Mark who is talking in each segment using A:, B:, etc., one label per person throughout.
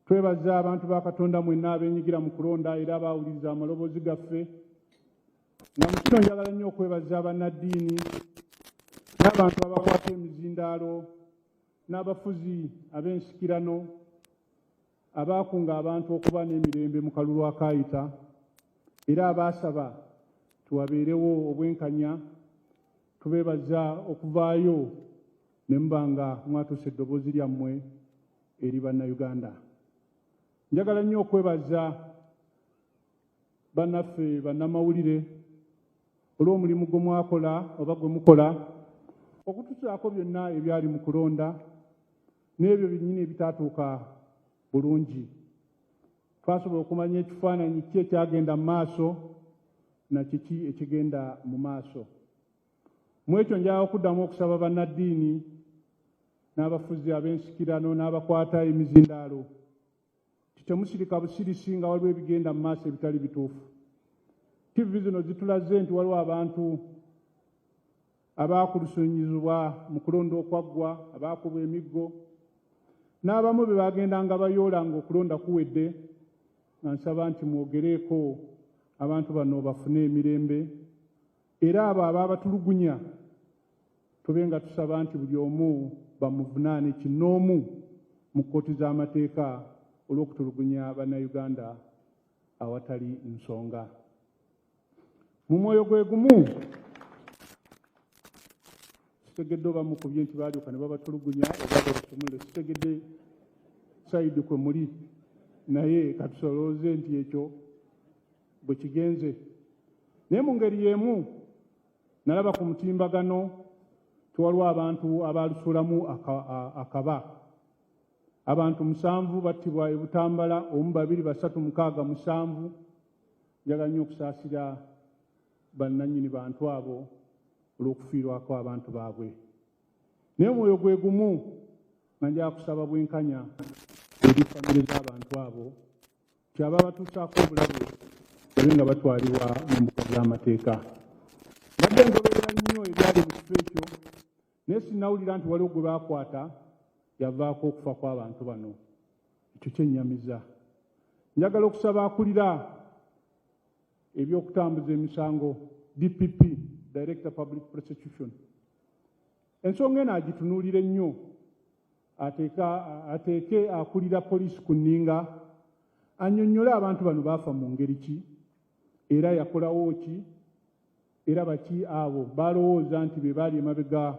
A: twebaza abantu ba Katonda mwenna abeenyigira mu kulonda era abaawuliriza amaloboozi gaffe. Nga mu kino njagala nnyo okwebaza bannaddiini n'abantu abakwata emizindaalo n'abafuzi ab'ensikirano abaakunga abantu okuba n'emirembe mu kalulu akaayita era abaasaba tuwabeerewo obwenkanya. Tubeebaza okuvaayo ne muba nga mwatuusa eddoboozi lyammwe eri bannayuganda. Njagala nnyo okwebaza bannaffe bannamawulire olw'omulimu gwe mwakola oba gwe mukola okutusaako byonna ebyali mu kulonda n'ebyo byennyini ebitaatuuka bulungi. Twasobola okumanya ekifaananyi ki ekyagenda mu maaso na kiki ekigenda mu maaso. Mu ekyo njagala okuddamu okusaba bannaddiini n'abafuzi ab'ensikirano n'abakwata emizindaalo temusirika busirisi nga waliwo ebigenda mu maaso ebitali bituufu. Tivi zino zitulaze nti waliwo abantu abaakulusunyizibwa mu kulonda okwaggwa, abaakubwa emiggo, n'abamu be bagendanga bayoola ng'okulonda kuwedde. Nga nsaba nti mwogereeko abantu bano bafune emirembe era abo abaabatulugunya tube nga tusaba nti buli omu bamuvunaane kinnoomu mu kkooti z'amateeka olw'okutulugunya bannayuganda awatali nsonga. Mu mwoyo gwe gumu sitegedde oba mukubye nti baalyoka ne babatulugunya oba babasomule, sitegedde sayidi kwe muli, naye katusolooze nti ekyo bwe kigenze. Naye mu ngeri y'emu nalaba ku mutimbagano tiwaliwo abantu abaalusuulamu akaba. Abantu 7 battibwa e Butambala, 1, 2, 3, 6, 7. Njagala nnyo okusaasira bannannyini bantu abo olw'okufiirwako abantu baabwe. Naye omwoyo gwe gumu nga njagala kusaba bwenkanya eri famire z'abantu abo ti aba batuusaako obulabe babe nga batwalibwa mu mbuga z'amateeka. Mbadde ngoberera nnyo ebyali mu kifo ekyo naye sinnawulira nti waliwo gwe baakwata yavaako okufa kw'abantu bano. Ekyo kyennyamiza. Njagala okusaba akulira ebyokutambuza emisango DPP, Director Public Prosecution, ensonga eno agitunuulire nnyo, ateeke akulira poliisi ku nninga annyonnyole abantu bano baafa mu ngeri ki era yakolawo ki era baki abo balowooza nti be baali emabega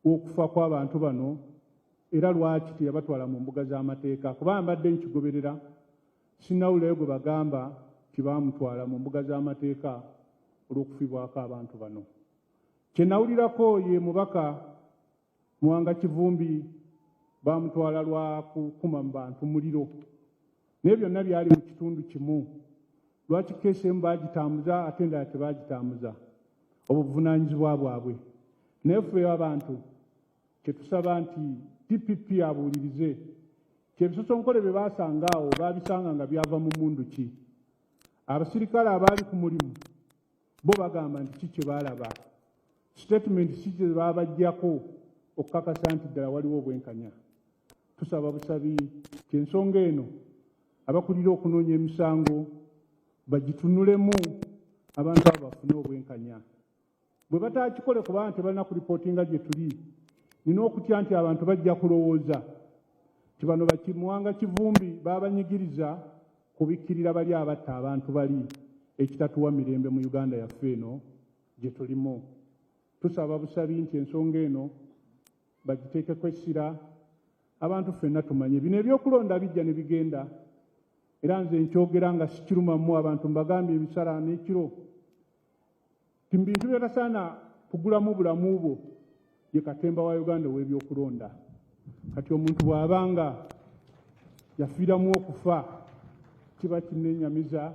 A: w'okufa kw'abantu bano era lwaki teyabatwala mu mbuga z'amateeka. Kubanga mbadde nkigoberera sinnawulirayo gwe bagamba nti baamutwala mu mbuga z'amateeka olw'okufiibwako abantu bano. Kye nawulirako ye mubaka Muwanga Kivumbi baamutwala lwa kukuma mu bantu muliro, naye byonna byali mu kitundu kimu. Lwaki keesi emu baagitambuza ate endala tebaagitambuza? Obwo buvunaanyizibwa bwabwe. Naye ffe abantu kye tusaba nti DPP abuulirize kyebisosonkole bye baasanga awo baabisanga nga byava mu mmundu ki. Abasirikale abaali ku mulimu bo bagamba nti ki kye baalaba, statement ki kye baabaggyako okukakasa nti ddala waliwo obwenkanya. Tusaba busabi kyensonga eno abakulira okunoonya emisango bagitunulemu abantu abo bafune obwenkanya. Bwe bataakikole kubanga tebalina kuripootinga gye tuli, nina okutya nti abantu bajja kulowooza nti bano Muwanga Kivumbi baabanyigiriza kubikkirira bali abatta abantu bali ekitatuwa mirembe mu Uganda yaffe eno gye tulimu. Tusaba busabi nti ensonga eno bagiteekeko essira. Abantu ffenna tumanye bino ebyokulonda bijja ne bigenda era nze nkyogera nga sikirumamu abantu mbagambye ebisala n'ekiro ti bintu by'otasaana kugulamu bulamu bwo ye katemba wa Uganda w'ebyokulonda. Kati omuntu bw'abanga yafiiramu okufa kiba kinnenyamiza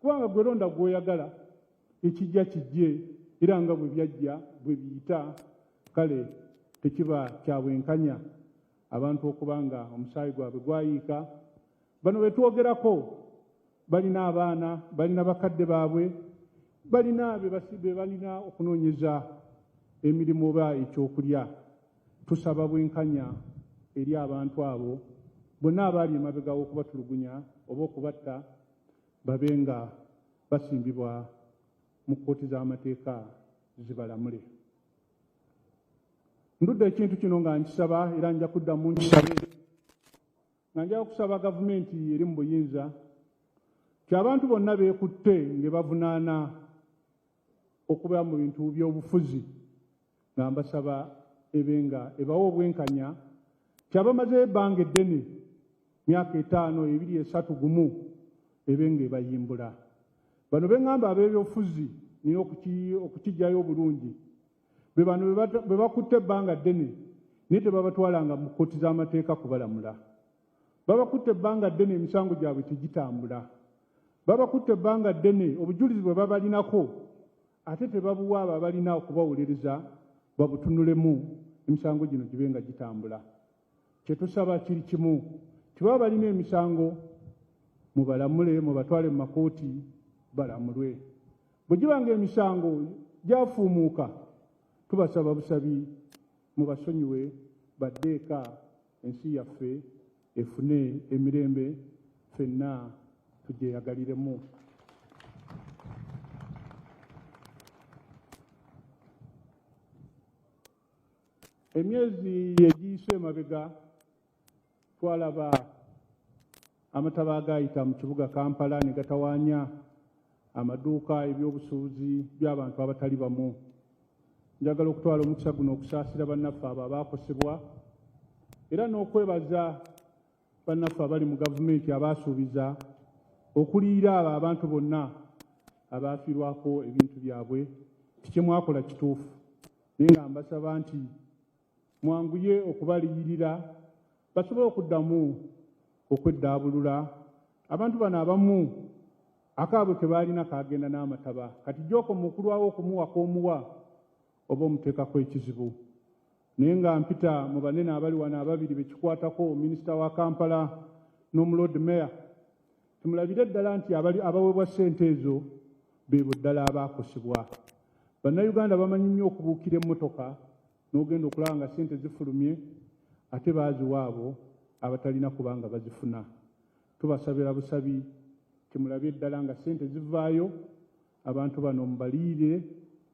A: kubanga gwe londa gw'oyagala ekijja kijje era nga bwe byajja bwe biyita kale tekiba kya bwenkanya abantu okuba nga omusaayi gwabwe gwayiika. Bano betwogerako balina abaana, balina bakadde baabwe, balina be balina okunoonyeza emirimu oba ekyokulya. Tusaba bwenkanya eri abantu abo bonna abaali emabega w'okubatulugunya oba okubatta babe nga basimbibwa mu kkooti z'amateeka zibalamule. Ndudde ekintu kino nga nkisaba era nja kuddamu nkisabe nga nja kusaba gavumenti eri mu buyinza ti abantu bonna beekutte nga bavunaana okuba mu bintu by'obufuzi nga mbasaba ebe nga ebawa obwenkanya ti abamazeyo ebbanga eddene myaka 5, 2, 3 gumu ebe nga ebayimbula. Bano be ŋŋamba ab'ebyobufuzi nina okukijjayo obulungi be bano be bakutte ebbanga ddene naye tebabatwalanga mu kkooti z'amateeka kubalamula. Babakutte ebbanga ddene emisango gyabwe tegitambula. Babakutte ebbanga ddene obujulizi bwe babalinako ate tebabuwa abo abalina okubawolereza babutunulemu emisango gino gibe nga gitambula. Kye tusaba kiri kimu ti baba balina emisango mubalamule mubatwale mu makooti balamulwe. Bwe gibanga emisango gyafuumuuka tubasaba busabi mubasonyiwe badde eka ensi yaffe efune emirembe ffenna tugyeyagaliremu. Emyezi egiyise emabega twalaba amataba agayita mu kibuga Kampala ne gatawaanya amaduuka ebyobusuubuzi by'abantu abatali bamu. Njagala okutwala omukisa guno okusaasira bannaffe abo abaakosebwa era n'okwebaza bannaffe abali mu gavumenti abaasuubiza okuliira abo abantu bonna abaafiirwako ebintu byabwe tikimwakola kituufu. Naye nga mbasaba nti mwanguye okubaliyirira basobole okuddamu okweddaabulula. Abantu bano abamu akaabwe ke baalina kaagenda n'amataba kati gy'oko mu kulwawo okumuwako omuwa oba omuteekako ekizibu. Naye nga mpita mu banene abali wano ababiri bekikwatako minisita wa Kampala n'omulord mayor tumulabire ddala nti abaweebwa ssente ezo beebo ddala abaakosebwa. Bannayuganda bamanyi nnyo okubuukira emmotoka n'ogenda okulaba nga ssente zifulumye ate baaziwa abo abatalina kubanga bazifuna. Tubasabira busabi timulabye ddala nga ssente zivaayo abantu bano mubaliire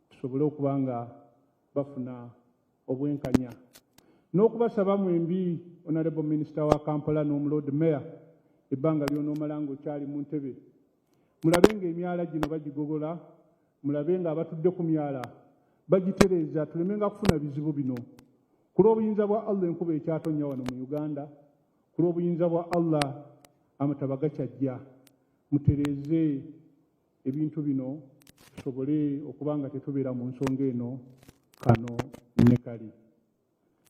A: tusobole okuba nga bafuna obwenkanya. N'okubasaba mwembi Honorable Minister wa Kampala n'omulord mayor ebbanga ly'onoomala ng'okyali mu ntebe mulabe ng'emyala gino bagigogola, mulabe nga abatudde ku myala bagitereeza tulemenga kufuna bizibu bino. Ku lw'obuyinza bwa Allah enkuba ekyatonnya wano mu Uganda, ku lw'obuyinza bwa Allah amataba gakyajja. Mutereeze ebintu bino tusobole okuba nga tetubeera mu nsonga eno kano ne kali.